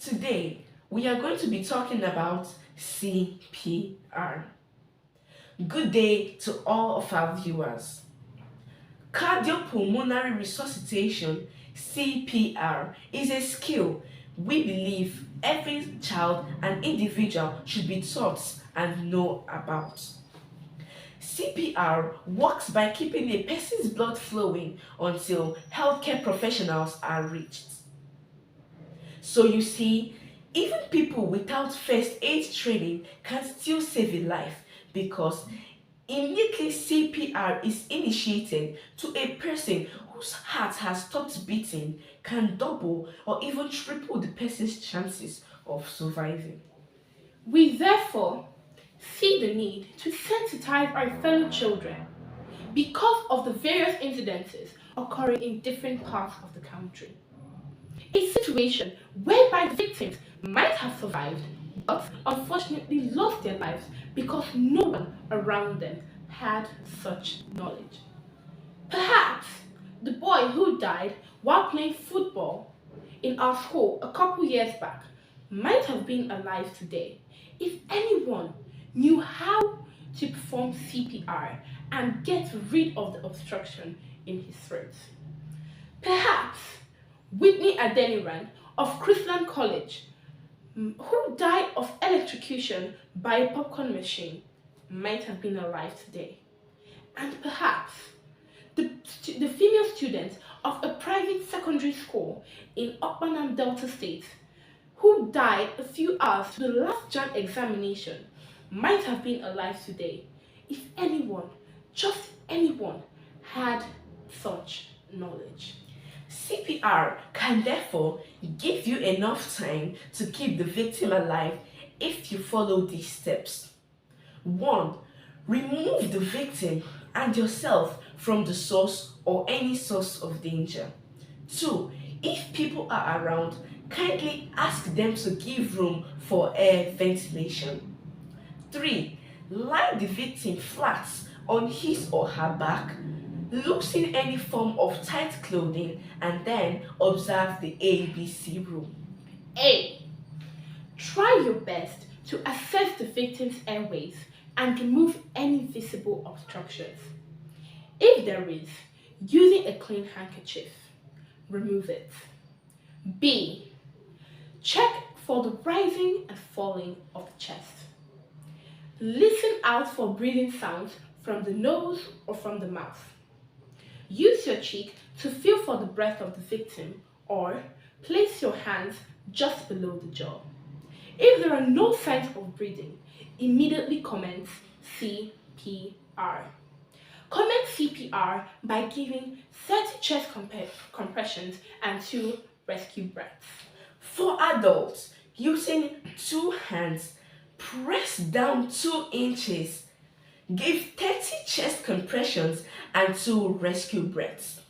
Today, we are going to be talking about CPR. Good day to all of our viewers. Cardiopulmonary resuscitation (CPR) is a skill we believe every child and individual should be taught and know about. CPR works by keeping a person's blood flowing until healthcare professionals are reached. So you see, even people without first aid training can still save a life because immediately CPR is initiated to a person whose heart has stopped beating can double or even triple the person's chances of surviving. We therefore see the need to sensitize our fellow children because of the various incidences occurring in different parts of the country. A situation whereby the victims might have survived but unfortunately lost their lives because no one around them had such knowledge. Perhaps the boy who died while playing football in our school a couple years back might have been alive today if anyone knew how to perform CPR and get rid of the obstruction in his throat. Perhaps Whitney Adeniran of Chrisland College, who died of electrocution by a popcorn machine, might have been alive today. And perhaps the female student of a private secondary school in Okpanam Delta State, who died a few hours to the last JAM examination, might have been alive today if anyone, just anyone, had such knowledge. CPR can therefore give you enough time to keep the victim alive if you follow these steps. 1. Remove the victim and yourself from the source or any source of danger. 2. If people are around, kindly ask them to give room for air ventilation. 3. Lie the victim flat on his or her back, loosen any form of tight clothing, and then observe the ABC rule. A. Try your best to assess the victim's airways and remove any visible obstructions. If there is, using a clean handkerchief, remove it. B. Check for the rising and falling of the chest. Listen out for breathing sounds from the nose or from the mouth. Use your cheek to feel for the breath of the victim or place your hands just below the jaw. If there are no signs of breathing, immediately commence CPR. Comment CPR by giving 30 chest compressions and 2 rescue breaths. For adults, using 2 hands, press down 2 inches. Give 30 chest compressions and 2 rescue breaths.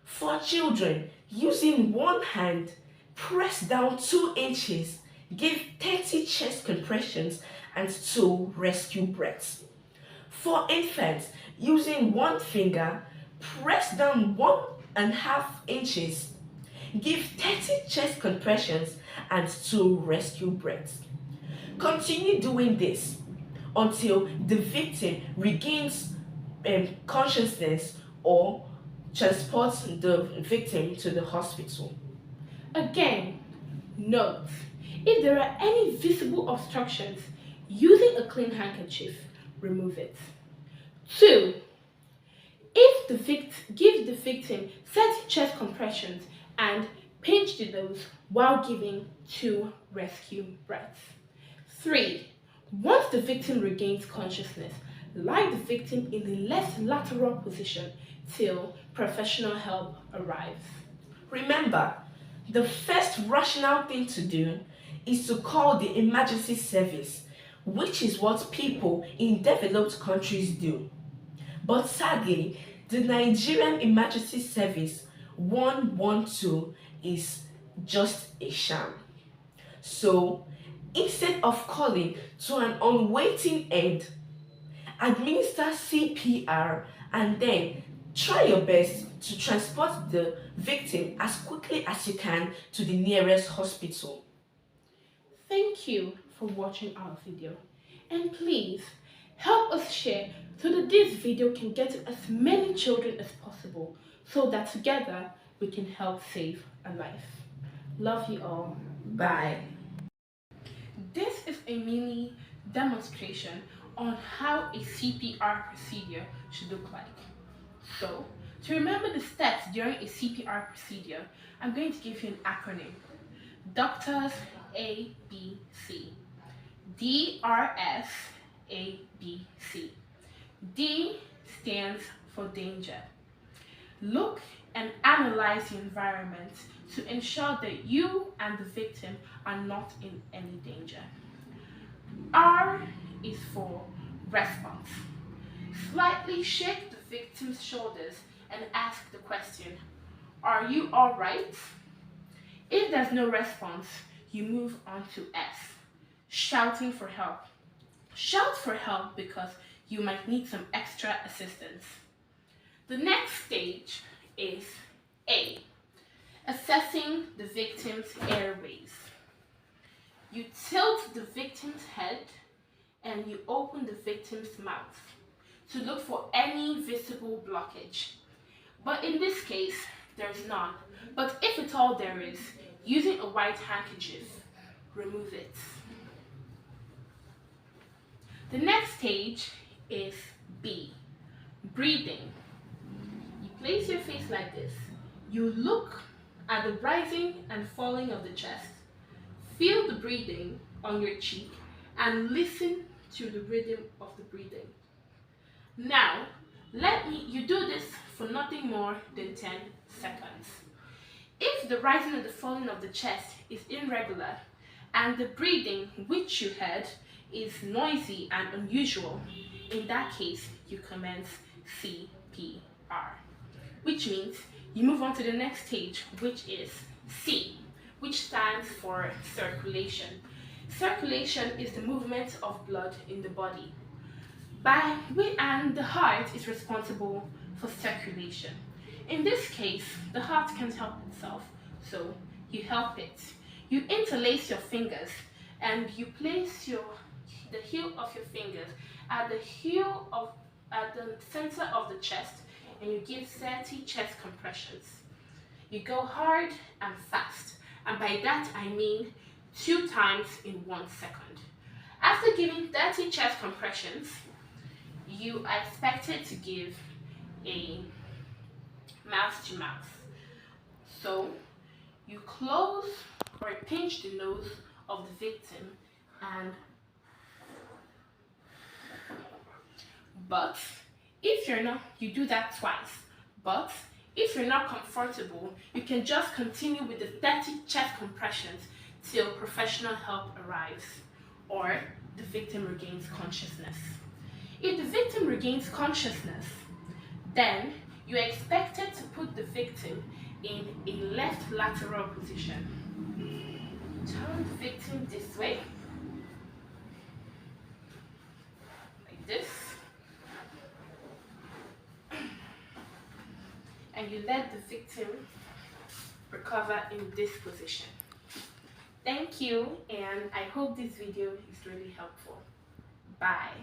For children, using 1 hand, press down 2 inches. Give 30 chest compressions and 2 rescue breaths. For infants, using 1 finger, press down 1.5 inches. Give 30 chest compressions and 2 rescue breaths. Continue doing this until the victim regains consciousness or transports the victim to the hospital. Again, note, if there are any visible obstructions, using a clean handkerchief, remove it. 2. Give the victim 30 chest compressions and pinch the nose while giving 2 rescue breaths. 3. Once the victim regains consciousness, lie the victim in the left lateral position till professional help arrives. Remember, the first rational thing to do is to call the emergency service, which is what people in developed countries do. But sadly, the Nigerian emergency service 112 is just a sham. So, instead of calling to an unwaiting end, administer CPR and then try your best to transport the victim as quickly as you can to the nearest hospital. Thank you for watching our video, and please help us share so that this video can get to as many children as possible, so that together we can help save a life. Love you all. Bye. This is a mini demonstration on how a CPR procedure should look like. So, to remember the steps during a CPR procedure, I'm going to give you an acronym. Doctors ABC. DRS ABC. D stands for danger. Look and analyze the environment to ensure that you and the victim are not in any danger. R is for response. Slightly shake the victim's shoulders and ask the question, "Are you all right?" If there's no response, you move on to S, shouting for help. Shout for help because you might need some extra assistance. The next stage is A, assessing the victim's airways. You tilt the victim's head and you open the victim's mouth to look for any visible blockage. But in this case, there's none. But if at all there is, using a white handkerchief, remove it. The next stage is B, breathing. You place your face like this. You look at the rising and falling of the chest. Feel the breathing on your cheek and listen to the rhythm of the breathing. Now, you do this for nothing more than 10 seconds. If the rising and the falling of the chest is irregular and the breathing which you heard is noisy and unusual, in that case, you commence CPR, which means you move on to the next stage, which is C, which stands for circulation. Circulation is the movement of blood in the body. And the heart is responsible for circulation. In this case, the heart can't help itself, so you help it. You interlace your fingers and you place the heel of your fingers at the center of the chest, and you give 30 chest compressions. You go hard and fast, and by that I mean 2 times in 1 second. After giving 30 chest compressions, you are expected to give a mouth to mouth. So you close or pinch the nose of the victim, but if you're not, you do that twice. But if you're not comfortable, you can just continue with the 30 chest compressions till professional help arrives or the victim regains consciousness. If the victim regains consciousness, then you are expected to put the victim in a left lateral position. Turn the victim this way, like this, and you let the victim recover in this position. Thank you, and I hope this video is really helpful. Bye.